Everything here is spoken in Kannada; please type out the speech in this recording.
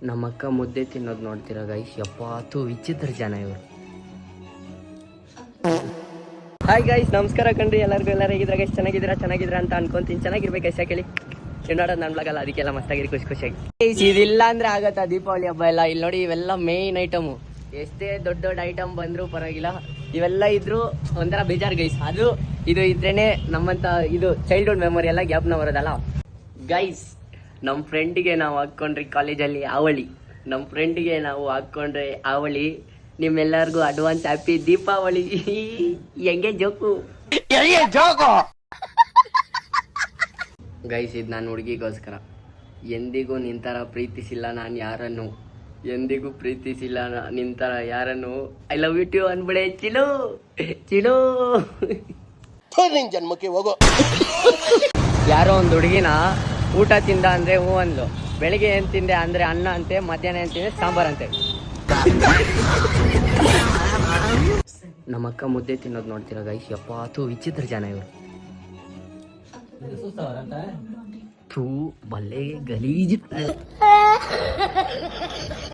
ನಮ್ಮ ಅಕ್ಕ ಮುದ್ದೆ ತಿನ್ನೋದು ನೋಡ್ತೀರ ಗೈಸ್, ಯಪ್ಪಾತು ವಿಚಿತ್ರ ಜನ ಇವರು. ಹಾಯ್ ಗೈಸ್, ನಮಸ್ಕಾರ ಕಣ್ರಿ ಎಲ್ಲರಿಗೂ. ಎಲ್ಲರೂ ಹೇಗಿದ್ರೆ ಗೈಸ್? ಚೆನ್ನಾಗಿದ್ದೀರಾ ಅಂತ ಅನ್ಕೊಂತೀನಿ. ಚೆನ್ನಾಗಿರ್ಬೇಕು ಗೈಸ್. ಯಾಕೆ ಹೇಳಿ ನೋಡೋದು ನನ್ನ ಬ್ಲಾಗಲ್ಲ, ಅದಕ್ಕೆಲ್ಲ ಮಸ್ತಾಗಿರಿ, ಖುಷಿಯಾಗಿ. ಇದಿಲ್ಲ ಅಂದ್ರೆ ಆಗತ್ತಾ ದೀಪಾವಳಿ ಹಬ್ಬ ಎಲ್ಲ? ಇಲ್ಲಿ ನೋಡಿ, ಇವೆಲ್ಲ ಮೇಯ್ನ್ ಐಟಮು. ಎಷ್ಟೇ ದೊಡ್ಡ ದೊಡ್ಡ ಐಟಮ್ ಬಂದರೂ ಪರವಾಗಿಲ್ಲ, ಇವೆಲ್ಲ ಇದ್ರು ಒಂಥರ ಬೇಜಾರು ಗೈಸ್. ಇದು ಇದ್ರೇನೆ ನಮ್ಮಂತ ಇದು ಚೈಲ್ಡ್ಹುಡ್ ಮೆಮೊರಿ ಎಲ್ಲ ಗ್ಯಾಪ್ನ ಬರೋದಲ್ಲ ಗೈಸ್. ನಮ್ಮ ಫ್ರೆಂಡಿಗೆ ನಾವು ಹಾಕ್ಕೊಂಡ್ರಿ ಕಾಲೇಜಲ್ಲಿ ಆವಳಿ, ನಮ್ಮ ಫ್ರೆಂಡಿಗೆ ನಾವು ಹಾಕ್ಕೊಂಡ್ರೆ ಆವಳಿ. ನಿಮ್ಮೆಲ್ಲರಿಗೂ ಅಡ್ವಾನ್ಸ್ ಹ್ಯಾಪಿ ದೀಪಾವಳಿ. ಹೆಂಗೆ ಜೋಕು ಗೈಸ್, ಇದು ನಾನು ಹುಡುಗಿಗೋಸ್ಕರ. ಎಂದಿಗೂ ನಿಂತರ ಪ್ರೀತಿಸಿಲ್ಲ ನಾನು ಯಾರನ್ನು, ಎಂದಿಗೂ ಪ್ರೀತಿಸಿಲ್ಲ ನಿಂತರ ಯಾರನ್ನು. ಐ ಲವ್ ಯು ಟು ಅನ್ಬಿಡೆ ಚಿಲು ಚಿಲು. ಜನ್ಮಕ್ಕೆ ಹೋಗೋ. ಯಾರೋ ಒಂದು ಹುಡುಗಿನ ಊಟ ತಿಂದ ಅಂದ್ರೆ ಹೂ ಅಂದ್ಲು. ಬೆಳಿಗ್ಗೆ ಏನ್ ತಿಂದೆ ಅಂದ್ರೆ ಅನ್ನ ಅಂತೆ, ಮಧ್ಯಾಹ್ನ ಏನ್ ತಿಂದೆ ಸಾಂಬಾರ್ ಅಂತೆ. ನಮ್ಮ ಅಕ್ಕ ಮುದ್ದೆ ತಿನ್ನೋದು ನೋಡ್ತೀರ ಗೈಸ್, ಯಪ್ಪಾತು ವಿಚಿತ್ರ ಜನ ಇವರು. ಥೂ ಬಲ್ಲೆ ಗಲೀಜ್.